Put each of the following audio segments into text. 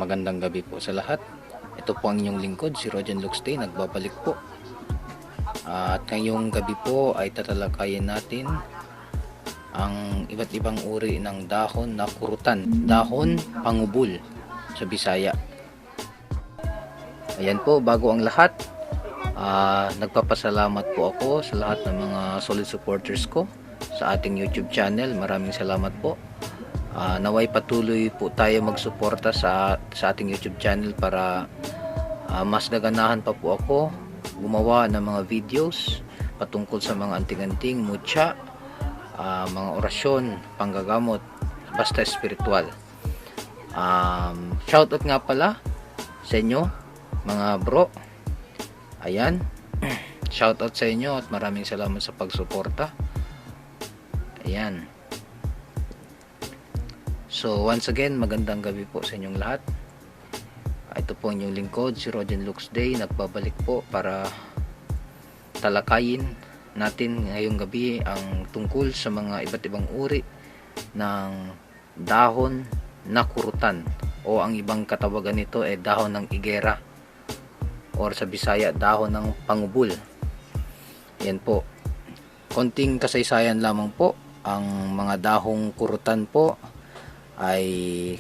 Magandang gabi po sa lahat. Ito po ang inyong lingkod, si Rojan Luxday, nagbabalik po. At ngayong gabi po ay tatalakayin natin ang iba't ibang uri ng dahon na kurutan, dahon pangubul sa Bisaya. Ayan po, bago ang lahat, nagpapasalamat po ako sa lahat ng mga solid supporters ko sa ating YouTube channel. Maraming salamat po. Naway patuloy po tayo magsuporta sa ating YouTube channel para mas naganahan pa po ako gumawa ng mga videos patungkol sa mga anting-anting, mutya, mga orasyon, panggagamot, basta espiritual. Shoutout nga pala sa inyo mga bro. Ayan, shoutout sa inyo at maraming salamat sa pagsuporta. Ayan. So once again, magandang gabi po sa inyong lahat. Ito po ang inyong lingkod, si Rojan Luxday, nagbabalik po para talakayin natin ngayong gabi ang tungkol sa mga iba't ibang uri ng dahon na kurutan, o ang ibang katawagan nito ay dahon ng igera, or sa Bisaya dahon ng pangubul. Yan po, konting kasaysayan lamang po. Ang mga dahong kurutan po ay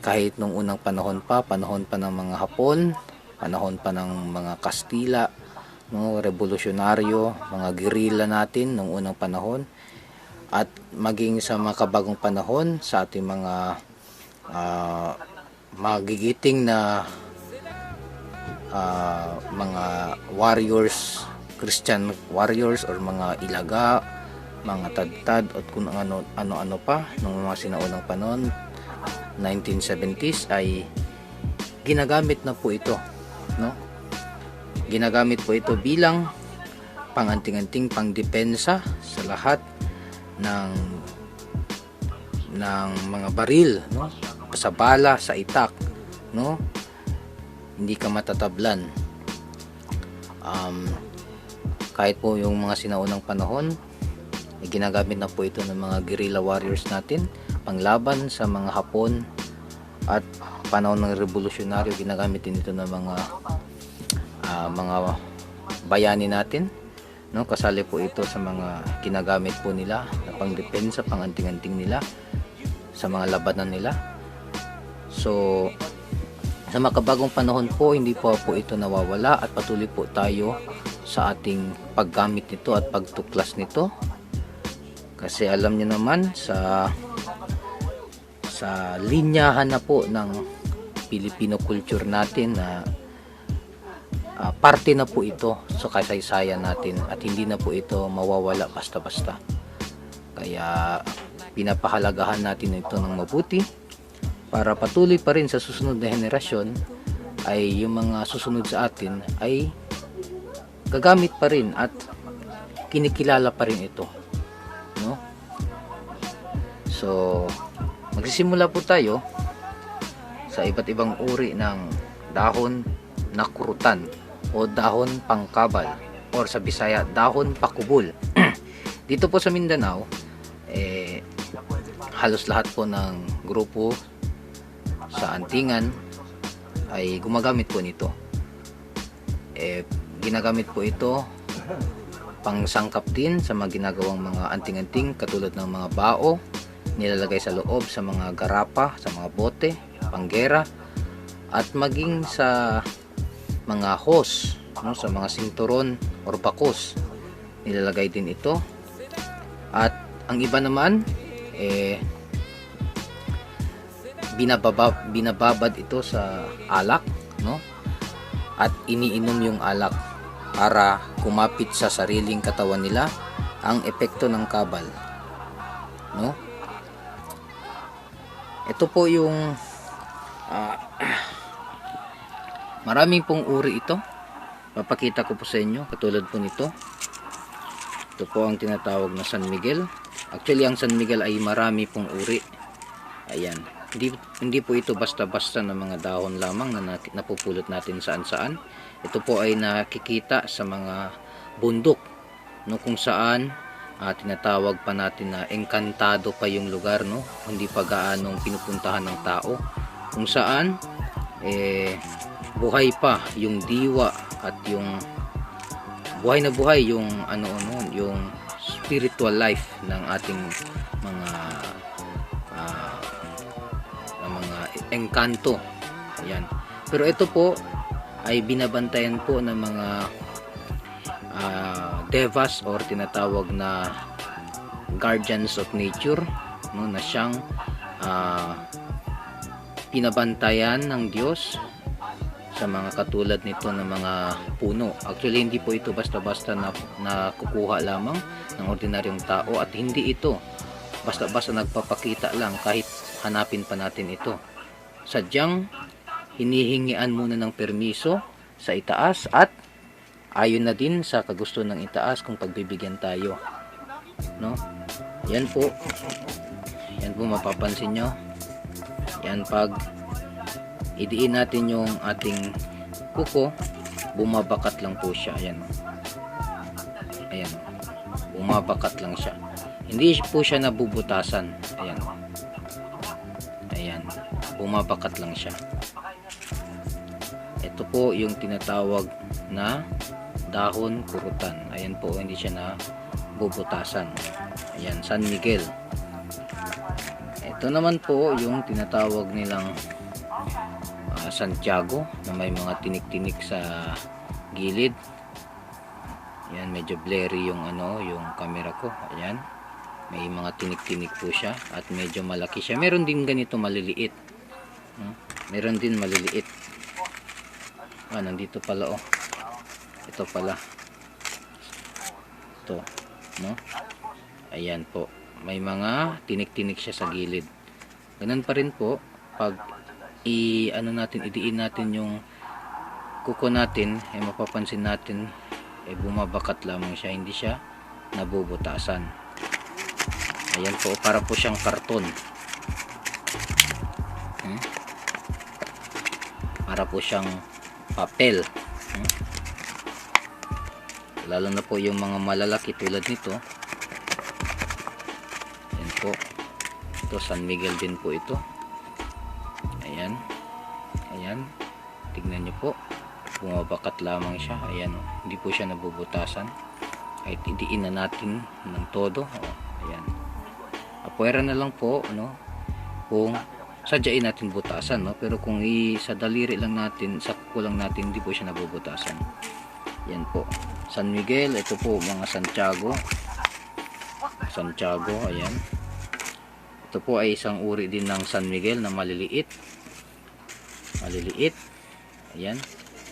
kahit nung unang panahon pa ng mga Hapon, panahon pa ng mga Kastila, no, revolusyonaryo, mga guerrilla natin nung unang panahon, at maging sa makabagong panahon sa ating mga magigiting na mga warriors, Christian warriors, or mga ilaga, mga tadtad, at kung ano-ano pa nung mga sinaunang panahon, 1970s, ay ginagamit na po ito, no? Ginagamit po ito bilang panganting-anting pangdepensa sa lahat ng mga baril, no? Sa bala, sa itak, no? Hindi ka matatablan. Kahit po yung mga sinaunang panahon, ginagamit na po ito ng mga guerrilla warriors natin panglaban sa mga Hapon, at panahon ng revolusyonaryo ginagamit din ito ng mga bayani natin, no? Kasali po ito sa mga ginagamit po nila na pangdepensa, panganting-anting nila sa mga labanan nila. So sa makabagong panahon po, hindi po ito nawawala, at patuloy po tayo sa ating paggamit nito at pagtuklas nito, kasi alam niyo naman sa linyahan na po ng Filipino culture natin na parte na po ito sa kasaysayan natin, at hindi na po ito mawawala basta-basta. Kaya pinapahalagahan natin ito ng mabuti para patuloy pa rin sa susunod na henerasyon, ay yung mga susunod sa atin ay gagamit pa rin at kinikilala pa rin ito, no? So magsisimula po tayo sa iba't ibang uri ng dahon na kurutan o dahon pangkabal, or sa Bisaya dahon pakubul. Dito po sa Mindanao, halos lahat po ng grupo sa Antingan ay gumagamit po nito. Ginagamit po ito pang sangkap din sa mga ginagawang mga anting-anting, katulad ng mga bao, nilalagay sa loob sa mga garapa, sa mga bote, panggera, at maging sa mga hose, no, sa mga sinturon or bakos, nilalagay din ito. At ang iba naman, binababad ito sa alak, no, at iniinom yung alak para kumapit sa sariling katawan nila ang epekto ng kabal, no. Ito po yung maraming pong uri ito. Papakita ko po sa inyo, katulad po nito. Ito po ang tinatawag na San Miguel. Actually, ang San Miguel ay marami pong uri. Ayan. Hindi po ito basta-basta na mga dahon lamang na napupulot natin saan-saan. Ito po ay nakikita sa mga bundok, no, kung saan tinatawag pa natin na engkantado pa yung lugar, no? Hindi pa gaanong pinupuntahan ng tao, kung saan buhay pa yung diwa at yung buhay na buhay yung yung spiritual life ng ating mga engkanto. Ayan. Pero ito po ay binabantayan po ng mga devas or tinatawag na guardians of nature, no, na siyang pinabantayan ng Diyos sa mga katulad nito ng mga puno. Actually, hindi po ito basta-basta na kukuha lamang ng ordinaryong tao, at hindi ito basta-basta nagpapakita lang kahit hanapin pa natin ito. Sadyang hinihingian muna ng permiso sa itaas, at ayon na din sa kagusto ng itaas kung pagbibigyan tayo, no? Yan po mapapansin nyo. Yan, pag idiin natin yung ating kuko, bumabakat lang po siya. Ayan, bumabakat lang siya, hindi po siya nabubutasan. Ayan, bumabakat lang siya. Ito po yung tinatawag na dahon kurutan. Ayan po, hindi siya nabubutasan. Ayan, San Miguel. Ito naman po yung tinatawag nilang Santiago, na may mga tinik-tinik sa gilid. Ayan, medyo blurry yung yung camera ko. Ayan, may mga tinik-tinik po siya at medyo malaki siya. Meron din ganito maliliit. Meron din maliliit. Nandito pala, oh. Ito pala. Ito, no? Ayan po. May mga tinik-tinik siya sa gilid. Ganun pa rin po pag idiin natin yung kuko natin, mapapansin natin bumabakat lamang siya, hindi siya nabubutasan. Ayan po, para po siyang karton. Para po siyang papel. Lalo na po yung mga malalaki tulad nito. Ayan po. Ito, San Miguel din po ito. Ayan. Ayan. Tignan nyo po. Bumabakat lamang siya. Ayan, oh. Hindi po siya nabubutasan. Kahit idiin na natin ng todo. Ayan. Apuera na lang po, no? Kung sadyain natin butasan, no? Pero kung sa daliri lang natin, sa kuko lang natin, hindi po siya nabubutasan. Yan po. San Miguel. Ito po mga Santiago. Santiago. Ayan. Ito po ay isang uri din ng San Miguel na maliliit. Maliliit. Ayan.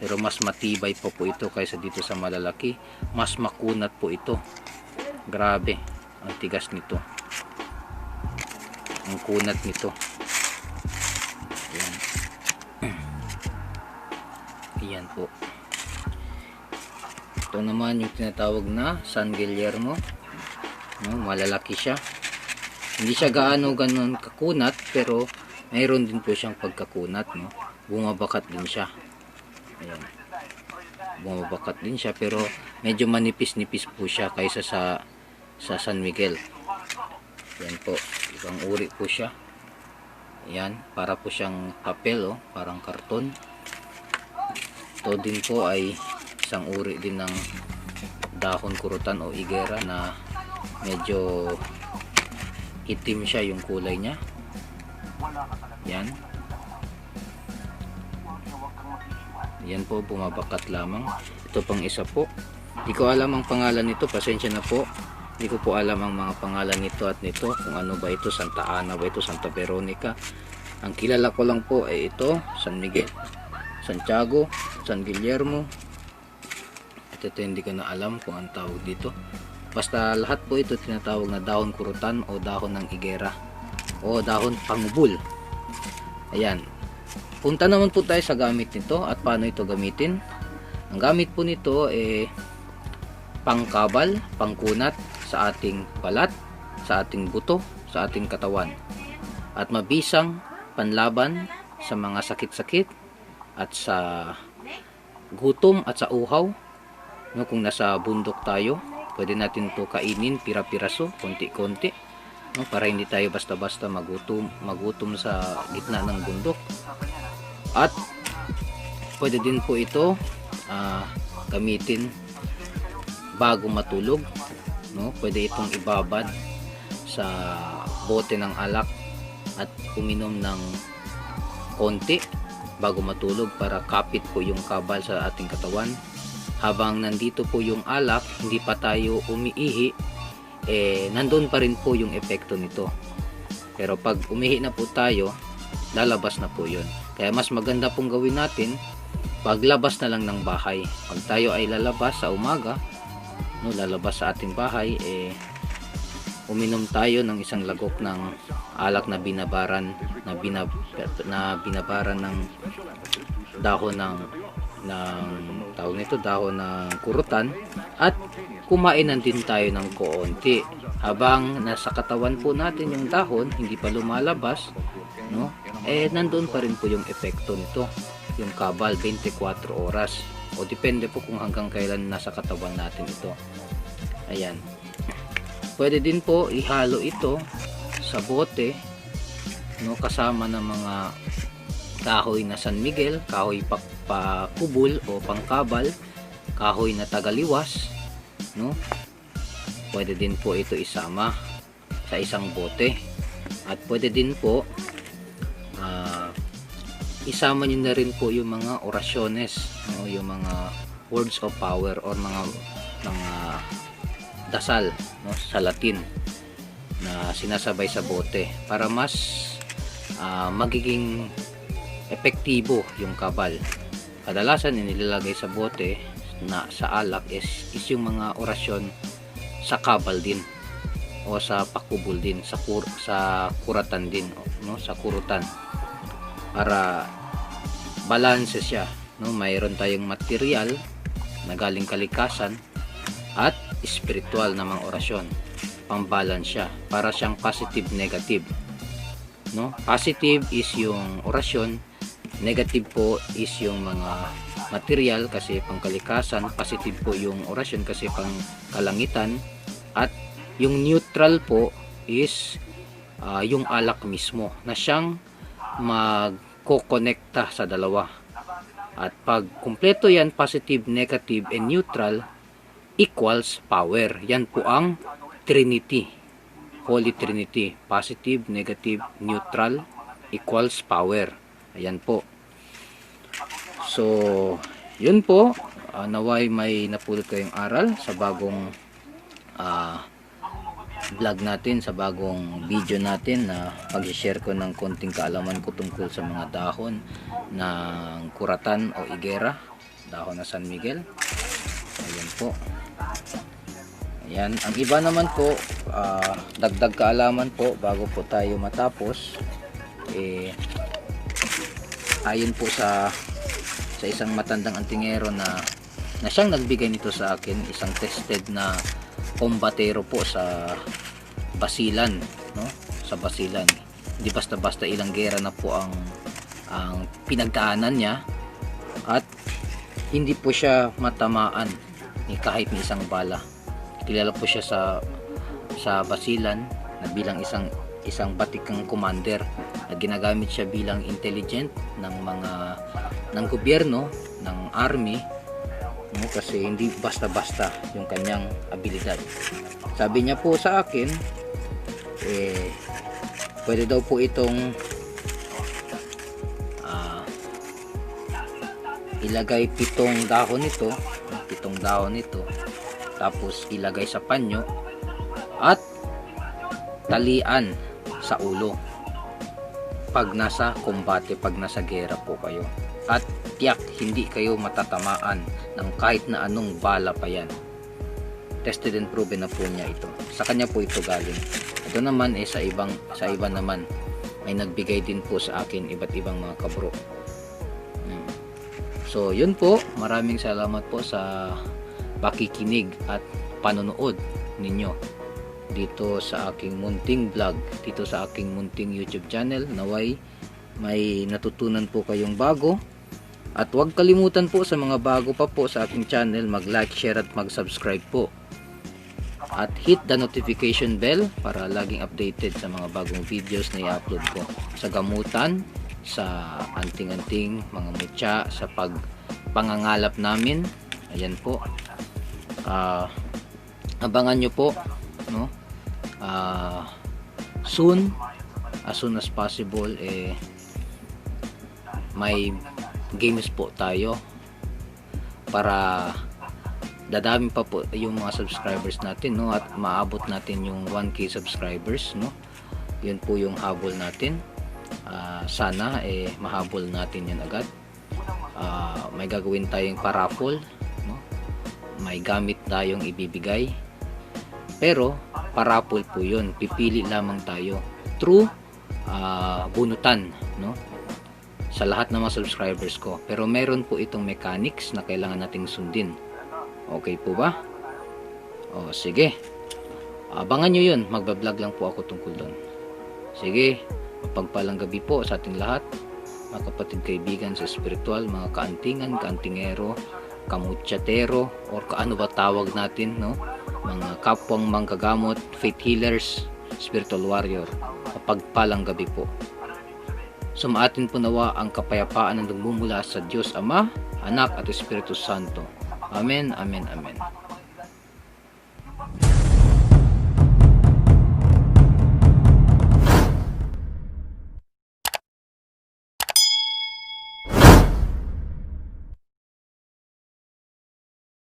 Pero mas matibay po ito kaysa dito sa malalaki. Mas makunat po ito. Grabe. Ang tigas nito. Ang kunat nito. Ayan. Ayan po. Ito naman yung tinatawag na San Guillermo. No, malalaki siya. Hindi siya ganon kakunat, pero mayroon din po siyang pagkakunat, no? Bumabakat din siya. Ayan. Bumabakat din siya, pero medyo manipis-nipis po siya kaysa sa San Miguel. Yan po, ibang uri po siya. Ayan, para po siyang papel, oh, parang karton. Ito din po ay isang uri din ng dahon kurutan o igera na medyo itim siya yung kulay niya. Yan. Yan po, bumabakat lamang. Ito pang isa po. Hindi ko alam ang pangalan nito. Pasensya na po. Hindi ko po alam ang mga pangalan nito at nito. Kung ano ba ito. Santa Ana ba ito? Santa Veronica. Ang kilala ko lang po ay ito. San Miguel. Santiago. San Guillermo. At ito hindi ko na alam kung ang tawag dito. Basta lahat po ito tinatawag na dahon kurutan o dahon ng igera o dahon pangubul. Ayan. Punta naman po tayo sa gamit nito at paano ito gamitin. Ang gamit po nito pangkabal, pangkunat sa ating balat, sa ating buto, sa ating katawan. At mabisang panlaban sa mga sakit-sakit at sa gutom at sa uhaw. No, kung nasa bundok tayo, pwede natin ito kainin pira-piraso, konti-konti, no, para hindi tayo basta-basta magutom sa gitna ng bundok. At pwede din po ito gamitin bago matulog, no? Pwede itong ibabad sa bote ng alak at uminom ng konti bago matulog para kapit po yung kabal sa ating katawan. Habang nandito po yung alak, hindi pa tayo umiihi, nandun pa rin po yung epekto nito. Pero pag umihi na po tayo, lalabas na po yun. Kaya mas maganda pong gawin natin paglabas na lang ng bahay. Pag tayo ay lalabas sa umaga, no, lalabas sa ating bahay, uminom tayo ng isang lagok ng alak na binabaran ng dahon ng tawag nito, dahon ng kurutan, at kumain din tayo ng koonti. Habang nasa katawan po natin yung dahon, hindi pa lumalabas, no? Nandun pa rin po yung epekto nito, yung kabal 24 oras, o depende po kung hanggang kailan nasa katawan natin ito. Ayan. Pwede din po ihalo ito sa bote, no, kasama ng mga kahoy na San Miguel, kahoy pakubul o pangkabal, kahoy na tagaliwas, no? Pwede din po ito isama sa isang bote. At pwede din po isama nyo na rin po yung mga orasyones, no? Yung mga words of power or mga dasal, no, sa Latin na sinasabay sa bote para mas magiging epektibo yung kabal. Kadalasan nilalagay sa bote na sa alak is yung mga orasyon sa kabal din o sa pakubul din, sa kuratan din, no, sa kurutan, para balance siya, no? Mayroon tayong material na galing kalikasan at spiritual na mga orasyon, pang-balance siya para siyang positive negative, no? Positive is yung orasyon, negative po is yung mga material kasi pang kalikasan, positive po yung orasyon kasi pang kalangitan, at yung neutral po is yung alak mismo na siyang magkokonekta sa dalawa. At pag kumpleto yan, positive, negative, and neutral equals power. Yan po ang Trinity, Holy Trinity. Positive, negative, neutral equals power. Ayan po. So, yun po. Naway may napulot kayong aral sa bagong vlog natin, sa bagong video natin na pag-share ko ng konting kaalaman ko tungkol sa mga dahon ng kuratan o igera, dahon na San Miguel. Ayan po. Ayan. Ang iba naman po, dagdag kaalaman po bago po tayo matapos, ayon po sa isang matandang antingero na siyang nagbigay nito sa akin, isang tested na kombatero po sa Basilan, no? Sa Basilan. Hindi basta-basta, ilang gera na po ang pinagdaanan niya, at hindi po siya matamaan ni kahit ni isang bala. Kilala po siya sa Basilan na bilang isang batikang commander, at ginagamit siya bilang intelligent ng gobyerno, ng army, no? Kasi hindi basta-basta yung kanyang abilidad. Sabi niya po sa akin, pwede daw po itong ilagay 7 dahon nito, tapos ilagay sa panyo at talian sa ulo pag nasa kombate, pag nasa gera po kayo, at tiyak hindi kayo matatamaan ng kahit na anong bala pa yan. Tested and proven na po niya ito. Sa kanya po ito galing. Ito naman sa iba naman may nagbigay din po sa akin, iba't ibang mga kabro. So yun po, maraming salamat po sa pakikinig at panonood ninyo dito sa aking munting vlog, dito sa aking munting YouTube channel. Naway may natutunan po kayong bago, at huwag kalimutan po sa mga bago pa po sa aking channel, mag-like, share at mag-subscribe po, at hit the notification bell para laging updated sa mga bagong videos na i-upload ko sa gamutan, sa anting-anting, mga mutya, sa pangangalap namin. Ayan po. Abangan nyo po, no? Soon, as soon as possible, may games po tayo para dadami pa po yung mga subscribers natin, no? At maabot natin yung 1K subscribers, no? Yun po yung habol natin. Sana mahabol natin yan agad. May gagawin tayong paraffle, no? May gamit tayong ibibigay, pero paraffle po yun, pipili lamang tayo through bunutan, no? Sa lahat ng mga subscribers ko. Pero meron po itong mechanics na kailangan nating sundin. Okay po ba? O sige, abangan nyo yun. Magbablog lang po ako tungkol doon. Sige, mapagpalang gabi po sa ating lahat, mga kapatid, kaibigan sa spiritual, mga kaantingan, kaantingero, kamutsatero, or kaano ba tawag natin, no? Mga kapwang manggagamot, faith healers, spiritual warrior. Mapagpalang gabi po. Sumaatin po nawa ang kapayapaan na nagmumula sa Diyos Ama, Anak at Espiritu Santo. Amen, amen, amen.